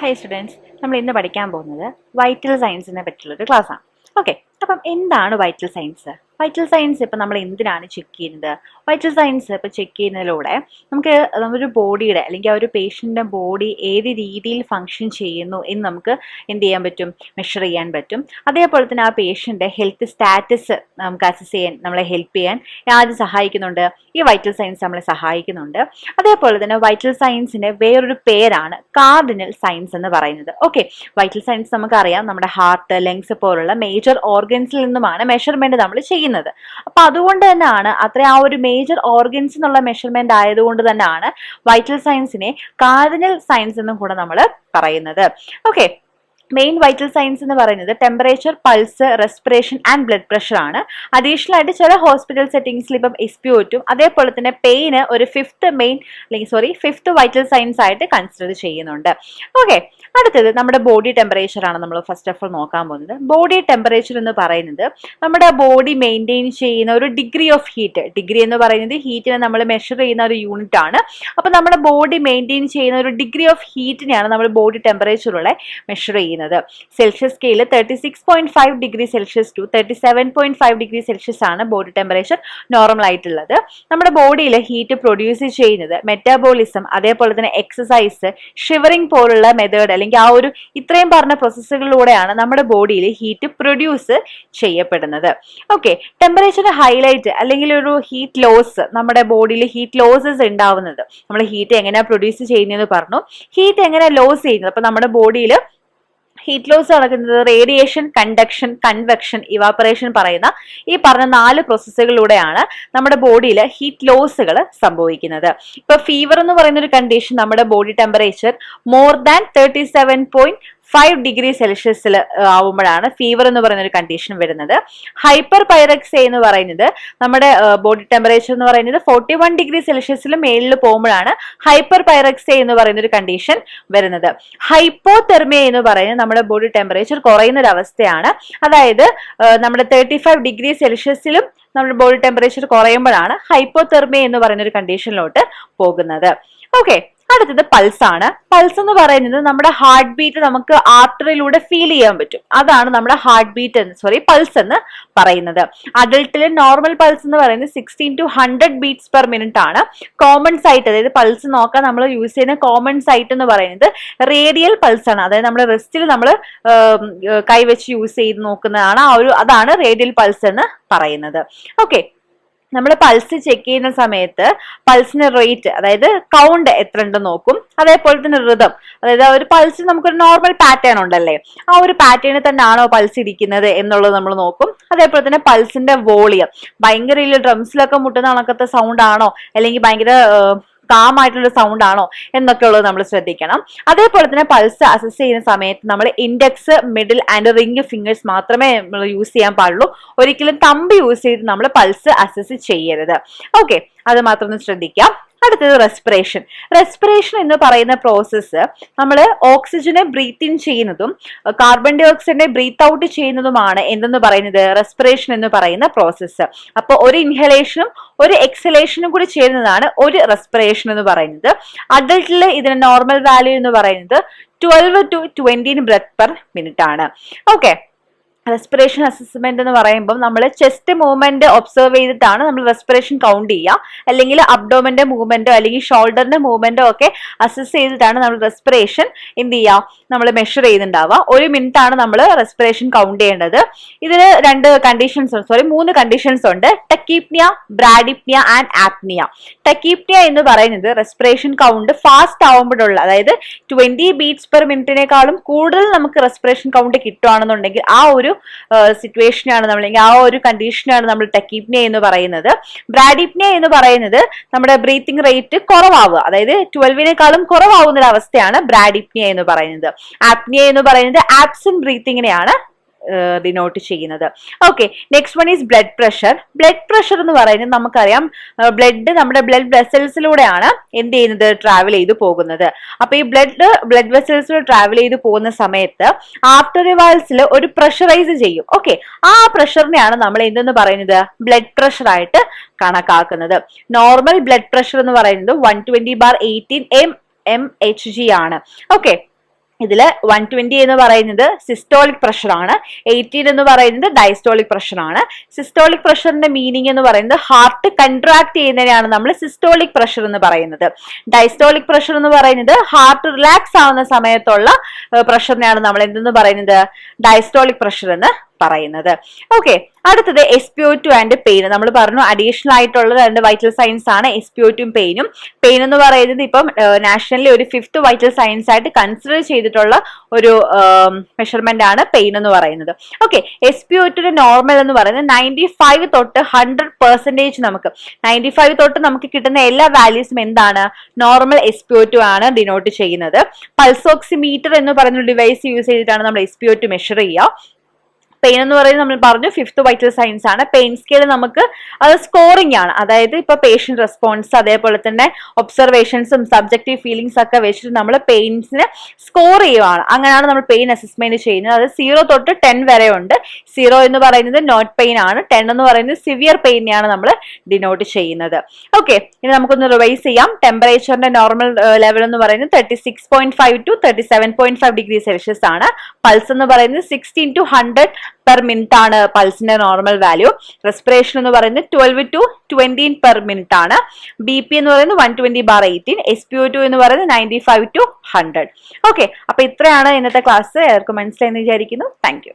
High students, നമ്മൾ ഇന്ന് പഠിക്കാൻ പോകുന്നത് വൈറ്റൽ സയൻസിനെ പറ്റിയുള്ളൊരു ക്ലാസ്സാണ്. ഓക്കെ, അപ്പം എന്താണ് വൈറ്റൽ സയൻസ്? വൈറ്റൽ സയൻസ് ഇപ്പം നമ്മൾ എന്തിനാണ് ചെക്ക് ചെയ്യുന്നത്? വൈറ്റൽ സയൻസ് ഇപ്പം ചെക്ക് ചെയ്യുന്നതിലൂടെ നമുക്ക് നമ്മുടെ ബോഡിയുടെ അല്ലെങ്കിൽ ആ ഒരു പേഷ്യൻ്റെ ബോഡി ഏത് രീതിയിൽ ഫങ്ഷൻ ചെയ്യുന്നു എന്ന് നമുക്ക് എന്ത് ചെയ്യാൻ പറ്റും? മെഷർ ചെയ്യാൻ പറ്റും. അതേപോലെ തന്നെ ആ പേഷ്യൻ്റെ ഹെൽത്ത് സ്റ്റാറ്റസ് നമുക്ക് അസസ് ചെയ്യാൻ, നമ്മളെ ഹെൽപ്പ് ചെയ്യാൻ ആദ്യം സഹായിക്കുന്നുണ്ട്. ഈ വൈറ്റൽ സയൻസ് നമ്മളെ സഹായിക്കുന്നുണ്ട്. അതേപോലെ തന്നെ വൈറ്റൽ സയൻസിന്റെ വേറൊരു പേരാണ് കാർഡിനൽ സയൻസ് എന്ന് പറയുന്നത്. ഓക്കെ, വൈറ്റൽ സയൻസ് നമുക്കറിയാം നമ്മുടെ ഹാർട്ട്, ലങ്സ് പോലുള്ള മേജർ ഓർഗൻസിൽ നിന്നുമാണ് മെഷർമെന്റ് നമ്മൾ ചെയ്യുന്നത്. അപ്പൊ അതുകൊണ്ട് തന്നെയാണ് ആ ഒരു മേജർ ഓർഗൻസ് എന്നുള്ള മെഷർമെന്റ് ആയതുകൊണ്ട് തന്നെയാണ് വൈറ്റൽ സയൻസിനെ കാർഡിനൽ സയൻസ് എന്നും കൂടെ നമ്മൾ പറയുന്നത്. ഓക്കെ, മെയിൻ വൈറ്റൽ സയൻസ് എന്ന് പറയുന്നത് temperature, pulse, respiration and blood pressure ആണ്. അഡീഷണൽ ആയിട്ട് ചില ഹോസ്പിറ്റൽ സെറ്റിംഗ്സിൽ ഇപ്പം എസ്പ്യൂറ്റും അതേപോലെ തന്നെ പെയിന് ഒരു ഫിഫ്ത്ത് വൈറ്റൽ സയൻസ് ആയിട്ട് കൺസിഡർ ചെയ്യുന്നുണ്ട്. ഓക്കെ, അടുത്തത് നമ്മുടെ ബോഡി ടെമ്പറേച്ചർ ആണ് നമ്മൾ ഫസ്റ്റ് ഓഫ് ഓൾ നോക്കാൻ പോകുന്നത്. ബോഡി ടെമ്പറേച്ചർ എന്ന് പറയുന്നത് നമ്മുടെ ബോഡി മെയിൻറ്റെയിൻ ചെയ്യുന്ന ഒരു ഡിഗ്രി ഓഫ് ഹീറ്റ്. ഡിഗ്രി എന്ന് പറയുന്നത് ഹീറ്റിനെ നമ്മൾ മെഷർ ചെയ്യുന്ന ഒരു യൂണിറ്റ് ആണ്. അപ്പൊ നമ്മുടെ ബോഡി മെയിൻറ്റെയിൻ ചെയ്യുന്ന ഒരു ഡിഗ്രി ഓഫ് ഹീറ്റിനെയാണ് നമ്മൾ ബോഡി ടെമ്പറേച്ചറിലൂടെ മെഷർ ചെയ്യുന്നത്. Celsius scale 36.5 degree Celsius to 37.5 degree Celsius ആണ് ബോഡി ടെമ്പറേച്ചർ നോർമൽ ആയിട്ടുള്ളത്. നമ്മുടെ ബോഡിയിൽ ഹീറ്റ് പ്രൊഡ്യൂസ് ചെയ്യുന്നത് മെറ്റാബോളിസം, അതേപോലെ തന്നെ എക്സസൈസ്, ഷിവറിംഗ് പോലുള്ള മെത്തേഡ് അല്ലെങ്കിൽ ആ ഒരു ഇത്രയും പറഞ്ഞ പ്രോസസ്സുകളിലൂടെയാണ് നമ്മുടെ ബോഡിയിൽ ഹീറ്റ് പ്രൊഡ്യൂസ് ചെയ്യപ്പെടുന്നത്. ഓക്കെ, ടെമ്പറേച്ചർ ഹൈലൈറ്റ് അല്ലെങ്കിൽ ഒരു ഹീറ്റ് ലോസ്, നമ്മുടെ ബോഡിയിൽ ഹീറ്റ് ലോസസ് ഉണ്ടാവുന്നത്. നമ്മൾ ഹീറ്റ് എങ്ങനെയാണ് പ്രൊഡ്യൂസ് ചെയ്യുന്നതെന്ന് പറഞ്ഞു. ഹീറ്റ് എങ്ങനെ ലോസ് ചെയ്യുന്നത്? അപ്പൊ നമ്മുടെ ബോഡിയിൽ ഹീറ്റ് ലോസ് നടക്കുന്നത് റേഡിയേഷൻ, കണ്ടക്ഷൻ, കൺവെക്ഷൻ, ഇവാപ്പറേഷൻ പറയുന്ന ഈ പറഞ്ഞ 4 പ്രോസസ്സുകളിലൂടെയാണ് നമ്മുടെ ബോഡിയിൽ ഹീറ്റ് ലോസുകൾ സംഭവിക്കുന്നത്. ഇപ്പൊ ഫീവർ എന്ന് പറയുന്ന ഒരു കണ്ടീഷൻ നമ്മുടെ body temperature more than 37.5 degree സെൽഷ്യസിൽ ആവുമ്പോഴാണ് ഫീവർ എന്ന് പറയുന്ന ഒരു കണ്ടീഷൻ വരുന്നത്. ഹൈപ്പർ പൈറക്സേ എന്ന് പറയുന്നത് നമ്മുടെ ബോഡി ടെമ്പറേച്ചർ എന്ന് പറയുന്നത് 41 ഡിഗ്രി സെൽഷ്യസിൽ മേളിൽ പോകുമ്പോഴാണ് ഹൈപ്പർ പൈറക്സേ എന്ന് പറയുന്ന ഒരു കണ്ടീഷൻ വരുന്നത്. ഹൈപ്പോതെർമിയ എന്ന് പറയുന്നത് നമ്മുടെ ബോഡി ടെമ്പറേച്ചർ കുറയുന്ന ഒരു അവസ്ഥയാണ്. അതായത് നമ്മുടെ 35 ഡിഗ്രി സെൽഷ്യസിലും നമ്മുടെ ബോഡി ടെമ്പറേച്ചർ കുറയുമ്പോഴാണ് ഹൈപ്പോതെർമിയ എന്ന് പറയുന്ന ഒരു കണ്ടീഷനിലോട്ട് പോകുന്നത്. ഓക്കെ, അടുത്തത് പൾസ് ആണ്. പൾസ് എന്ന് പറയുന്നത് നമ്മുടെ ഹാർട്ട് ബീറ്റ് നമുക്ക് ആർട്ടറിയിലൂടെ ഫീൽ ചെയ്യാൻ പറ്റും. അതാണ് നമ്മുടെ പൾസ് എന്ന് പറയുന്നത്. അഡൽട്ടിലെ നോർമൽ പൾസ് എന്ന് പറയുന്നത് 16 to 100 ബീറ്റ്സ് പെർ മിനിറ്റ് ആണ്. കോമൺ സൈറ്റ്, അതായത് പൾസ് നോക്കാൻ നമ്മൾ യൂസ് ചെയ്യുന്ന കോമൺ സൈറ്റ് എന്ന് പറയുന്നത് റേഡിയൽ പൾസ് ആണ്. അതായത് നമ്മുടെ റിസ്റ്റിൽ നമ്മൾ കൈവച്ച് യൂസ് ചെയ്ത് നോക്കുന്നതാണ് അതാണ് റേഡിയൽ പൾസ് എന്ന് പറയുന്നത്. ഓക്കെ, നമ്മൾ പൾസ് ചെക്ക് ചെയ്യുന്ന സമയത്ത് പൾസിന് റേറ്റ്, അതായത് കൗണ്ട് എത്ര ഉണ്ടെന്ന് നോക്കും. അതേപോലെ തന്നെ റിതം, അതായത് ഒരു പൾസ് നമുക്കൊരു നോർമൽ പാറ്റേൺ ഉണ്ടല്ലേ, ആ ഒരു പാറ്റേണിൽ തന്നെ ആണോ പൾസ് ഇരിക്കുന്നത് എന്നുള്ളത് നമ്മൾ നോക്കും. അതേപോലെ തന്നെ പൾസിന്റെ വോളിയം, ഭയങ്കര ഡ്രംസിലൊക്കെ മുട്ടുന്ന കണക്കത്തെ സൗണ്ട് ആണോ അല്ലെങ്കിൽ ഭയങ്കര കാമായിട്ടുള്ള സൗണ്ട് ആണോ എന്നൊക്കെ ഉള്ളത് നമ്മൾ ശ്രദ്ധിക്കണം. അതേപോലെ തന്നെ പൾസ് അസസ് ചെയ്യുന്ന സമയത്ത് നമ്മൾ index, middle and ring fingers മാത്രമേ നമ്മൾ യൂസ് ചെയ്യാൻ പാടുള്ളൂ. ഒരിക്കലും തമ്പ് യൂസ് ചെയ്ത് നമ്മൾ പൾസ് അസസ് ചെയ്യരുത്. ഓക്കെ, അത് മാത്രം ഒന്ന് ശ്രദ്ധിക്കാം. അടുത്തത് റെസ്പിറേഷൻ. റെസ്പിറേഷൻ എന്ന് പറയുന്ന പ്രോസസ്സ് നമ്മൾ ഓക്സിജനെ ബ്രീത്ത് ഇൻ ചെയ്യുന്നതും കാർബൺ ഡൈ ഓക്സൈഡിനെ ബ്രീത്ത് ഔട്ട് ചെയ്യുന്നതുമാണ് എന്തെന്ന് പറയുന്നത്? റെസ്പിറേഷൻ എന്ന് പറയുന്ന പ്രോസസ്സ്. അപ്പോൾ ഒരു ഇൻഹലേഷനും ഒരു എക്സലേഷനും കൂടി ചേരുന്നതാണ് ഒരു റെസ്പിറേഷൻ എന്ന് പറയുന്നത്. അഡൽട്ടിൽ ഇതിന്റെ നോർമൽ വാല്യൂ എന്ന് പറയുന്നത് 12 to 20 ബ്രെത്ത് പെർ മിനിറ്റ് ആണ്. ഓക്കെ, റെസ്പിറേഷൻ അസസ്മെന്റ് എന്ന് പറയുമ്പോൾ നമ്മൾ ചെസ്റ്റ് മൂവ്മെന്റ് ഒബ്സർവ് ചെയ്തിട്ടാണ് നമ്മൾ റെസ്പിറേഷൻ കൗണ്ട് ചെയ്യുക. അല്ലെങ്കിൽ അബ്ഡോമന്റെ മൂവ്മെന്റോ അല്ലെങ്കിൽ ഷോൾഡറിന്റെ മൂവ്മെന്റോ ഒക്കെ അസസ് ചെയ്തിട്ടാണ് നമ്മൾ റെസ്പിറേഷൻ എന്ത് ചെയ്യുക, നമ്മൾ മെഷർ ചെയ്തിട്ടുണ്ടാവുക. 1 മിനിറ്റ് ആണ് നമ്മൾ റെസ്പിറേഷൻ കൗണ്ട് ചെയ്യേണ്ടത്. ഇതിന് 3 കണ്ടീഷൻസ് ഉണ്ട്: ടെക്കീപ്നിയ, ബ്രാഡിപ്നിയ ആൻഡ് ആപ്നിയ. ടെക്കീപ്നിയ എന്ന് പറയുന്നത് റെസ്പിറേഷൻ കൗണ്ട് ഫാസ്റ്റ് ആവുമ്പോഴുള്ള, അതായത് 20 ബീറ്റ്സ് പെർ മിനിറ്റിനേക്കാളും കൂടുതൽ നമുക്ക് റെസ്പിറേഷൻ കൗണ്ട് കിട്ടുകയാണെന്നുണ്ടെങ്കിൽ ആ ഒരു സിറ്റുവേഷനാണ് നമ്മൾ, അല്ലെങ്കിൽ ആ ഒരു കണ്ടീഷനാണ് നമ്മൾ ടെക്കീപ്നിയ എന്ന് പറയുന്നത്. ബ്രാഡിപ്നിയ എന്ന് പറയുന്നത് നമ്മുടെ ബ്രീത്തിങ് റേറ്റ് കുറവാവുക, അതായത് 12നേക്കാളും കുറവാകുന്ന ഒരു അവസ്ഥയാണ് ബ്രാഡിപ്നിയ എന്ന് പറയുന്നത്. ആപ്നിയ എന്ന് പറയുന്നത് ആബ്സെന്റ് ബ്രീത്തിങ്ങിനെയാണ് ഡിനോട്ട് ചെയ്യുന്നത്. Okay, next one is blood pressure. Blood pressure എന്ന് പറയുന്നത് നമുക്കറിയാം ബ്ലഡ് നമ്മുടെ ബ്ലഡ് വെസൽസിലൂടെയാണ് എന്ത് ചെയ്യുന്നത്, ട്രാവൽ ചെയ്ത് പോകുന്നത്. അപ്പൊ ഈ ബ്ലഡ് വെസൽസിലൂടെ ട്രാവൽ ചെയ്ത് പോകുന്ന സമയത്ത് ആർട്ടറിവാൾസിൽ ഒരു പ്രഷറൈസ് ചെയ്യും. ഓക്കെ, ആ പ്രഷറിനെയാണ് നമ്മൾ എന്തെന്ന് പറയുന്നത്, ബ്ലഡ് പ്രഷർ ആയിട്ട് കണക്കാക്കുന്നത്. നോർമൽ ബ്ലഡ് പ്രഷർ എന്ന് പറയുന്നത് 120/18 mmHg ആണ്. ഓക്കെ, ഇതിൽ 120 എന്ന് പറയുന്നത് സിസ്റ്റോളിക് പ്രഷർ ആണ്, 18 എന്ന് പറയുന്നത് ഡയസ്റ്റോളിക് പ്രഷർ ആണ്. സിസ്റ്റോളിക് പ്രഷറിന്റെ മീനിങ് എന്ന് പറയുന്നത് ഹാർട്ട് കൺട്രാക്ട് ചെയ്യുന്നതിനാണ് നമ്മൾ സിസ്റ്റോളിക് പ്രഷർ എന്ന് പറയുന്നത്. ഡയസ്റ്റോളിക് പ്രഷർ എന്ന് പറയുന്നത് ഹാർട്ട് റിലാക്സ് ആവുന്ന സമയത്തുള്ള പ്രഷറിനെയാണ് നമ്മൾ എന്തെന്ന് പറയുന്നത്, ഡയസ്റ്റോളിക് പ്രഷർ എന്ന് പറയുന്നത്. ഓക്കെ, അടുത്തത് SpO2 ആൻഡ് പെയിൻ. നമ്മൾ പറഞ്ഞു അഡീഷണൽ ആയിട്ടുള്ള 2 വൈറ്റൽ സയൻസ് ആണ് SpO2 പെയിനും. പെയിൻ എന്ന് പറയുന്നത് ഇപ്പം നാഷണലി ഒരു 5th വൈറ്റൽ സയൻസ് ആയിട്ട് കൺസിഡർ ചെയ്തിട്ടുള്ള ഒരു മെഷർമെന്റ് ആണ് പെയിൻ എന്ന് പറയുന്നത്. ഓക്കെ, SpO2 നോർമൽ എന്ന് പറയുന്നത് 95 തൊട്ട് 100% നമുക്ക് 95 തൊട്ട് നമുക്ക് കിട്ടുന്ന എല്ലാ വാല്യൂസും എന്താണ്, നോർമൽ SpO2 ആണ് ഡിനോട്ട് ചെയ്യുന്നത്. പൾസ് ഓക്സിമീറ്റർ എന്ന് പറയുന്ന ഡിവൈസ് യൂസ് ചെയ്തിട്ടാണ് നമ്മൾ SpO2 മെഷർ ചെയ്യുക. പെയിൻ എന്ന് പറയുന്നത് നമ്മൾ പറഞ്ഞു 5th വൈറ്റൽ സയൻസ് ആണ്. പെയിൻ സ്കെയിൽ നമുക്ക് അത് സ്കോറിംഗ് ആണ്, അതായത് ഇപ്പൊ പേഷ്യന്റ് റെസ്പോൺസ് അതേപോലെ തന്നെ ഒബ്സർവേഷൻസും സബ്ജക്റ്റീവ് ഫീലിംഗ്സ് ഒക്കെ വെച്ചിട്ട് നമ്മൾ പെയിൻസിനെ സ്കോർ ചെയ്യുവാണ്. അങ്ങനെയാണ് നമ്മൾ പെയിൻ അസസ്മെന്റ് ചെയ്യുന്നത്. അത് 0 തൊട്ട് 10 വരെ ഉണ്ട്. 0 എന്ന് പറയുന്നത് നോട്ട് പെയിൻ ആണ്, 10 എന്ന് പറയുന്നത് സിവിയർ പെയിനെയാണ് നമ്മൾ ഡിനോട്ട് ചെയ്യുന്നത്. ഓക്കെ, ഇനി നമുക്കൊന്ന് റിവൈസ് ചെയ്യാം. ടെമ്പറേച്ചറിന്റെ നോർമൽ ലെവൽ എന്ന് പറയുന്നത് 36.5 to 37.5 ഡിഗ്രി സെൽഷ്യസ് ആണ്. പൾസ് എന്ന് പറയുന്നത് 16 to 100 പെർ മിനിറ്റ് ആണ് പൾസിന്റെ നോർമൽ വാല്യൂ. റെസ്പിറേഷൻ എന്ന് പറയുന്നത് 12 to 20 പെർ മിനിറ്റ് ആണ്. BP എന്ന് പറയുന്നത് 120/18. SpO2 എന്ന് പറയുന്നത് 95 to 100. ഓക്കെ, അപ്പൊ ഇത്രയാണ് ഇന്നത്തെ ക്ലാസ്. എല്ലാവർക്കും മനസ്സിലായെന്ന് വിചാരിക്കുന്നു. Thank you.